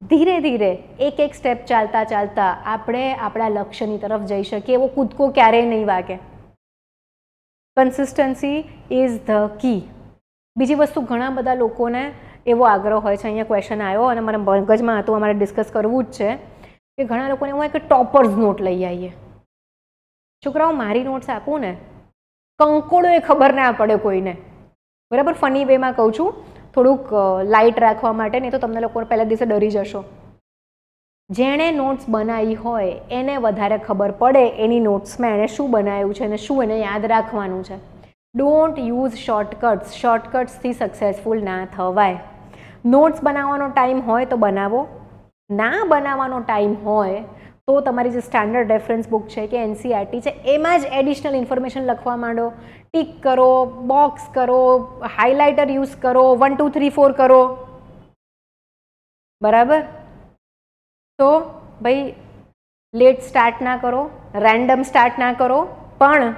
ધીરે ધીરે એક એક સ્ટેપ ચાલતા ચાલતા આપણે આપણા લક્ષ્યની તરફ જઈ શકીએ. એવો કૂદકો ક્યારેય નહીં વાગે. Consistency is the key. બીજી વસ્તુ, ઘણા બધા લોકોને એવો આગ્રહ હોય છે, અહીંયા ક્વેશ્ચન આવ્યો અને મારા મગજમાં હતું, અમારે ડિસ્કસ કરવું જ છે, કે ઘણા લોકોને એવું હોય કે ટોપર્સ નોટ લઈ આવીએ. છોકરાઓ મારી નોટ્સ આપું ને કંકોડો એ ખબર ના પડે કોઈને. બરાબર? ફની વેમાં કહું છું, થોડુંક લાઇટ રાખવા માટે, નહીં તો તમને લોકો પહેલા દિવસે ડરી જશો. જેણે નોટ્સ બનાવી હોય એને વધારે ખબર પડે એની નોટ્સમાં એણે શું બનાવ્યું છે અને શું એને યાદ રાખવાનું છે. Don't use shortcuts. શોર્ટકટ્સથી સક્સેસફુલ ના થવાય. નોટ્સ બનાવવાનો ટાઈમ હોય તો બનાવો, ના બનાવવાનો ટાઈમ હોય તો તમારી જે સ્ટાન્ડર્ડ રેફરન્સ બુક છે કે એનસીઈઆરટી છે એમાં જ એડિશનલ ઇન્ફોર્મેશન લખવા માંડો. ટીક કરો, બોક્સ કરો, હાઇલાઇટર યુઝ કરો, 1 2 3 4 કરો. બરાબર? તો ભાઈ લેટ સ્ટાર્ટ ના કરો, રેન્ડમ સ્ટાર્ટ ના કરો, પણ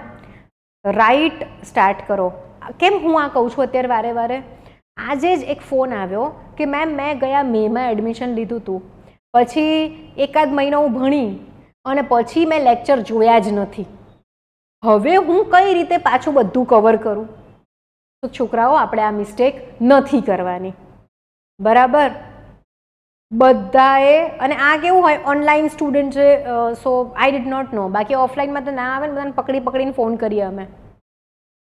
રાઇટ સ્ટાર્ટ કરો. કેમ હું આ કહું છું અત્યારે વારે વારે? આજે જ એક ફોન આવ્યો કે મેમ મેં ગયા મેમાં એડમિશન લીધું હતું, પછી એકાદ મહિનો હું ભણી અને પછી મેં લેક્ચર જોયા જ નથી, હવે હું કઈ રીતે પાછું બધું કવર કરું? તો છોકરાઓ આપણે આ મિસ્ટેક નથી કરવાની. બરાબર? બધાએ, અને આ કેવું હોય ઓનલાઈન સ્ટુડન્ટ છે, સો આઈ ડીડ નોટ નો. બાકી ઓફલાઈનમાં તો ના આવે ને, બધાને પકડી પકડીને ફોન કરીએ અમે.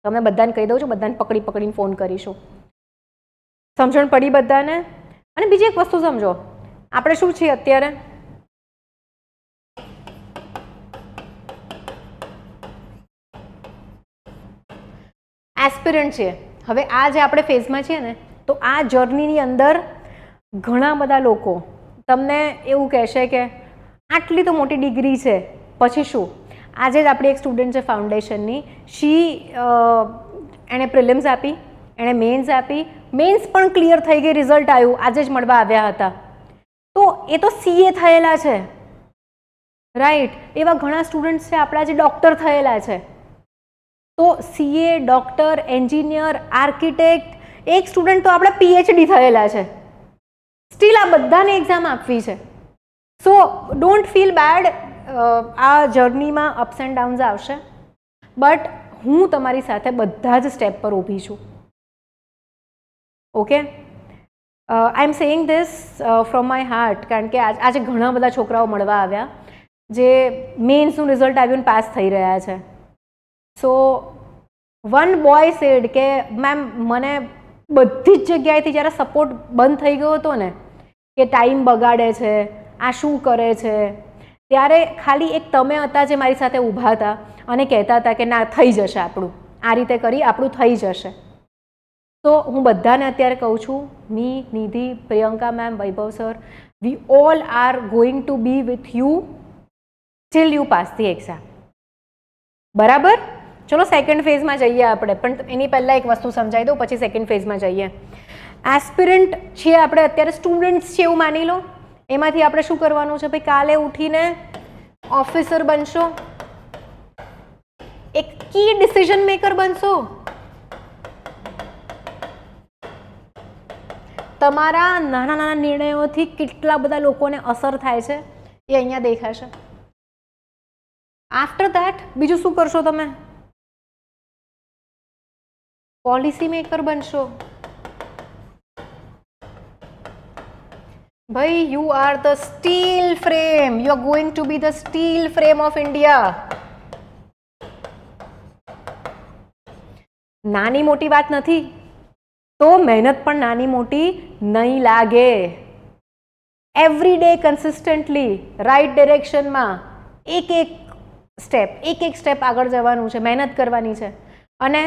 તમે બધાને કહી દઉં છું, બધાને પકડી પકડીને ફોન કરીશું. સમજણ પડી બધાને? અને બીજી એક વસ્તુ સમજો, આપણે શું છીએ અત્યારે? એસ્પિરન્ટ છીએ. હવે આ જે આપણે ફેઝમાં છીએ ને, તો આ જર્નીની અંદર ઘણા બધા લોકો તમને એવું કહેશે કે આટલી તો મોટી ડિગ્રી છે, પછી શું? આજે જ આપણી એક સ્ટુડન્ટ છે ફાઉન્ડેશનની, એણે પ્રિલિમ્સ આપી, એણે મેન્સ આપી, મેન્સ પણ ક્લિયર થઈ ગઈ, રિઝલ્ટ આવ્યું, આજે જ મળવા આવ્યા હતા. તો એ તો સીએ થયેલા છે, રાઈટ? એવા ઘણા સ્ટુડન્ટ્સ છે આપણા જે ડૉક્ટર થયેલા છે. તો સીએ, ડૉક્ટર, એન્જિનિયર, આર્કિટેક્ટ, એક સ્ટુડન્ટ તો આપણે પીએચડી થયેલા છે. સ્ટીલ આ બધાને એક્ઝામ આપવી છે. So don't feel bad. આ જર્નીમાં અપ્સ એન્ડ ડાઉન્સ આવશે, બટ હું તમારી સાથે બધા જ સ્ટેપ પર ઊભી છું. Okay? I am saying this from my heart, કારણ કે આજે ઘણા બધા છોકરાઓ મળવા આવ્યા જે મેન્સનું રિઝલ્ટ આવ્યું ને પાસ થઈ રહ્યા છે. સો વન બોય સેડ કે મેમ મને બધી જ જગ્યાએથી જ્યારે સપોર્ટ બંધ થઈ ગયો હતો ને કે ટાઈમ બગાડે છે, આ શું કરે છે, ત્યારે ખાલી એક તમે હતા જે મારી સાથે ઊભા હતા અને કહેતા હતા કે ના થઈ જશે, આપણું આ રીતે કરી આપણું થઈ જશે. તો હું બધાને અત્યારે કહું છું, me, Nidhi, Priyanka ma'am, Vaibhav sir, we all are going to be with you till you pass the exam. બરાબર? ચલો સેકન્ડ ફેઝમાં જઈએ આપણે, પણ એની પહેલાં એક વસ્તુ સમજાવી દઉં, પછી સેકન્ડ ફેઝમાં જઈએ. એસ્પિરન્ટ છીએ આપણે, અત્યારે સ્ટુડન્ટ્સ છીએ એવું માની લો. એમાંથી આપણે શું કરવાનું છે ભાઈ? કાલે ઉઠીને ઓફિસર બનશો, એક કી ડિસિઝન મેકર બનશો. તમારા નાના નાના નિર્ણયોથી કેટલા બધા લોકોને અસર થાય છે એ અહીંયા દેખાશે. આફ્ટર ધેટ બીજું શું કરશો તમે? પોલિસી મેકર બનશો. ભાઈ you are the steel frame, you are going to B the steel frame of India. નાની મોટી વાત નથી, તો મહેનત પણ નાની મોટી નહીં લાગે. એવરી ડે કન્સિસ્ટન્ટલી રાઈટ ડિરેક્શનમાં એક એક સ્ટેપ આગળ જવાનું છે, મહેનત કરવાની છે અને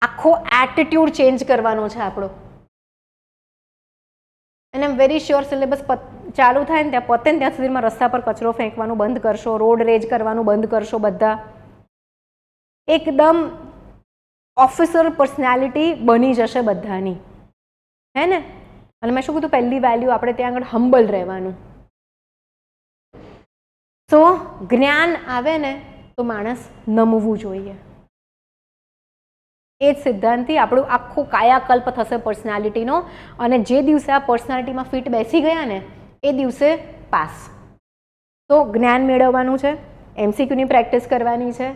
આખો એટીટ્યુડ ચેન્જ કરવાનો છે આપણો. અને આઈ એમ વેરી શ્યોર સિલેબસ ચાલુ થાય ને ત્યાં પતે ને ત્યાં સુધીમાં રસ્તા પર કચરો ફેંકવાનું બંધ કરશો, રોડ રેજ કરવાનું બંધ કરશો. બધા એકદમ ઓફિસર પર્સનાલિટી બની જશે બધાની, હે ને? અને મેં શું કીધું, પહેલી વેલ્યુ આપણે ત્યાં આગળ હમ્બલ રહેવાનું. તો જ્ઞાન આવે ને તો માણસ નમવું જોઈએ. એ જ સિદ્ધાંતથી આપણું આખું કાયાકલ્પ થશે પર્સનાલિટીનો, અને જે દિવસે આ પર્સનાલિટીમાં ફિટ બેસી ગયા ને એ દિવસે પાસ. તો જ્ઞાન મેળવવાનું છે, એમસીક્યુની પ્રેક્ટિસ કરવાની છે,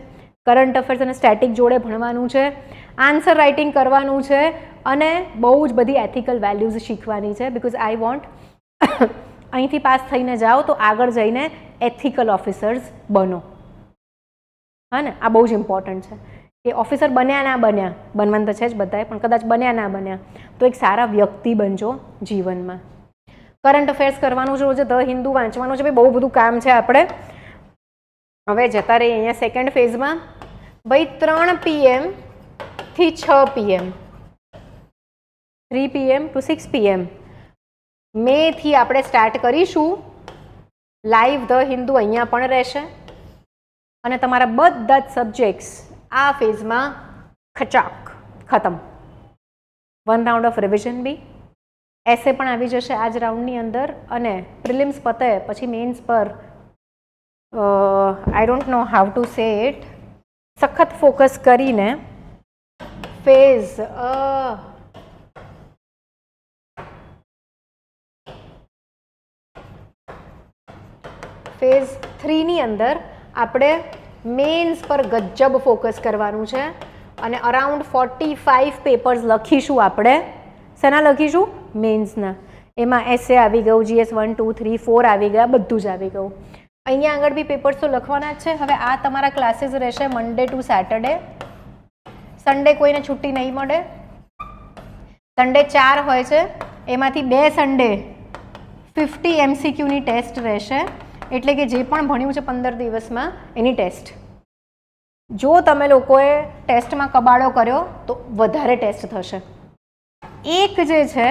કરંટ અફેર્સ અને સ્ટેટિક જોડે ભણવાનું છે, આન્સર રાઇટિંગ કરવાનું છે અને બહુ જ બધી એથિકલ વેલ્યુઝ શીખવાની છે. બિકોઝ આઈ વોન્ટ અહીંથી પાસ થઈને જાઓ તો આગળ જઈને એથિકલ ઓફિસર્સ બનો. હા ને? આ બહુ જ ઇમ્પોર્ટન્ટ છે કે ઓફિસર બન્યા ના બન્યા, બનવાનું તો છે જ બધાએ, પણ કદાચ બન્યા ના બન્યા તો એક સારા વ્યક્તિ બનજો જીવનમાં. કરંટ અફેર્સ કરવાનું છે, રોજ ધ હિન્દુ વાંચવાનું છે. ભાઈ બહુ બધું કામ છે. આપણે હવે જતા રહીએ અહીંયા સેકન્ડ ફેઝમાં. ભાઈ 3 PM થી 6 PM, 3 PM to 6 PM મેથી આપણે સ્ટાર્ટ કરીશું. લાઈવ ધ હિન્દુ અહીંયા પણ રહેશે અને તમારા બધા જ સબ્જેક્ટ્સ આ ફેઝમાં ખચાક ખતમ. 1 રાઉન્ડ ઓફ રિવિઝન બી, એસે પણ આવી જશે આ જ રાઉન્ડની અંદર, અને પ્રિલિમ્સ પતે પછી મેન્સ પર I don't know how to say it, સખત ફોકસ કરીને ફેઝ ફેઝ 3ની અંદર આપણે મેન્સ પર ગજબ ફોકસ કરવાનું છે અને અરાઉન્ડ 45 પેપર્સ લખીશું આપણે. શેના લખીશું? મેન્સના. એમાં એસે આવી ગયું, GS 1 2 3 4 આવી ગયા, બધું જ આવી ગયું. અહીંયા આગળ બી પેપર્સ તો લખવાના જ છે. હવે આ તમારા ક્લાસીસ રહેશે મંડે ટુ સેટરડે. સન્ડે કોઈને છુટ્ટી નહીં મળે. સન્ડે 4 હોય છે, એમાંથી 2 સન્ડે 50 MCQની ટેસ્ટ રહેશે. એટલે કે જે પણ ભણ્યું છે 15 દિવસમાં એની ટેસ્ટ. જો તમે લોકોએ ટેસ્ટમાં કબાડો કર્યો તો વધારે ટેસ્ટ થશે. એક જે છે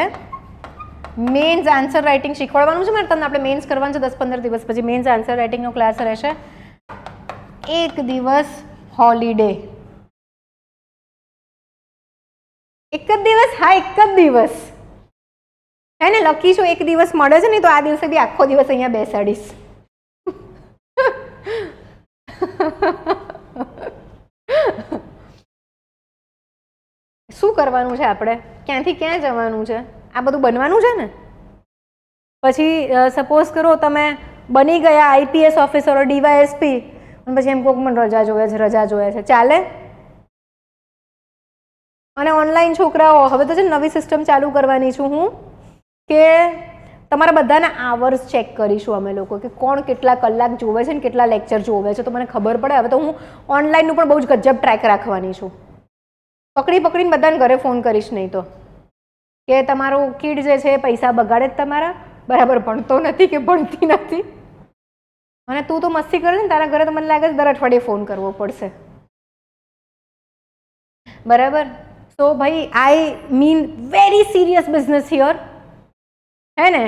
મેન્સ આન્સર રાઇટિંગ શીખવાડવાનું છે મારે તમને. આપણે મેન્સ કરવાનું છે 10-15 દિવસ પછી. મેન્સ આન્સર રાઇટિંગનો ક્લાસ રહેશે. 1 દિવસ હોલિડે. એક જ દિવસ? હા, એક જ દિવસ. હે ને? લખીશું 1 દિવસ મળે છે ને, તો આ દિવસે બી આખો દિવસ અહીંયા બેસાડીશ. શું કરવાનું છે આપણે? ક્યાંથી ક્યાં જવાનું છે? આ બધું બનવાનું છે ને. પછી સપોઝ કરો તમે બની ગયા IPS ઓફિસરો, DYSP, અને પછી એમ કોક મને રજા જોઈએ છે, ચાલે? અને ઓનલાઈન છોકરાઓ હવે તો છે નવી સિસ્ટમ ચાલુ કરવાની છું હું કે તમારા બધાના આવર્સ ચેક કરીશું અમે લોકો કે કોણ કેટલા કલાક જોવે છે ને કેટલા લેક્ચર જોવે છે તો મને ખબર પડે. હવે તો હું ઓનલાઈનનું પણ બહુ જ ગજબ ટ્રેક રાખવાની છું. પકડીને બધાને ઘરે ફોન કરીશ નહીં તો કે તમારો કિડ જે છે પૈસા બગાડે જ તમારા, બરાબર ભણતો નથી કે ભણતી નથી. અને તું તો મસ્તી કરે ને તારા ઘરે તો મને લાગે છે દર અઠવાડિયે ફોન કરવો પડશે, બરાબર. સો ભાઈ I mean very serious business here, હે ને.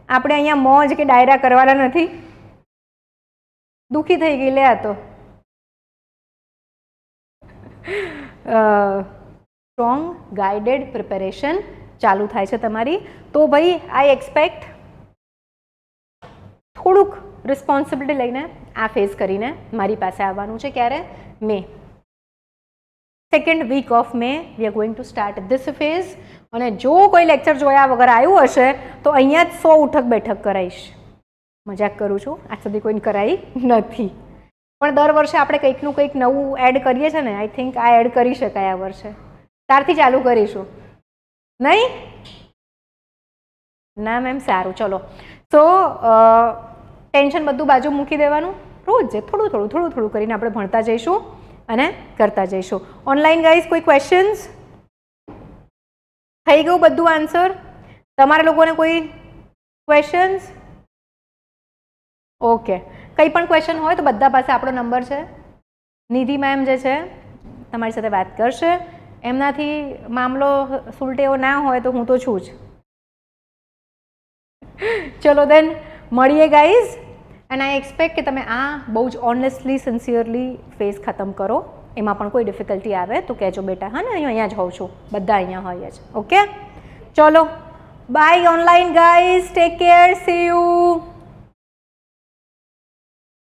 આપણે અહીંયા મોજ કે ડાયરા કરવાના નથી. દુઃખી થઈ ગઈ લે આ તો. સ્ટ્રોંગ ગાઈડેડ પ્રિપેરેશન ચાલુ થાય છે તમારી. તો ભાઈ આઈ એક્સપેક્ટ થોડુંક રિસ્પોન્સિબિલિટી લઈને આ ફેસ કરીને મારી પાસે આવવાનું છે. ક્યારે? May, second week of May we are going to start this phase. અને જો કોઈ લેક્ચર જોયા વગર આવ્યું હશે તો અહીંયા જ 100 ઉઠક બેઠક કરાવીશ. મજાક કરું છું, આજ સુધી કોઈને કરાવી નથી, પણ દર વર્ષે આપણે કંઈકનું કંઈક નવું એડ કરીએ છીએ ને. આઈ થિંક આ એડ કરી શકાય આ વર્ષે. ત્યારથી ચાલુ કરીશું નહીં? ના મેમ, સારું, ચલો. તો ટેન્શન બધું બાજુ મૂકી દેવાનું. રોજ થોડું થોડું કરીને આપણે ભણતા જઈશું અને કરતા જઈશું. ઓનલાઈન ગાઈઝ કોઈ ક્વેશ્ચન્સ? થઈ ગયું બધું આન્સર? તમારા લોકોને કોઈ ક્વેશ્ચન્સ? ઓકે, કંઈ પણ ક્વેશ્ચન હોય તો બધા પાસે આપણો નંબર છે. નિધિ મેમ જે છે તમારી સાથે વાત કરશે. એમનાથી મામલો સુલટેવો ના હોય તો હું તો છું જ. ચલો દેન મળીએ ગાઈઝ. એન્ડ આઈ એક્સપેક્ટ કે તમે આ બહુ જ ઓનેસ્ટલી સિન્સિયરલી ફેસ ખતમ કરો. એમાં પણ કોઈ ડિફિકલ્ટી આવે તો કહેજો બેટા, હા ને. અહીંયા જ હોઉં છું, બધા અહીંયા હોય જ. ઓકે, ચલો bye online guys, take care, see you.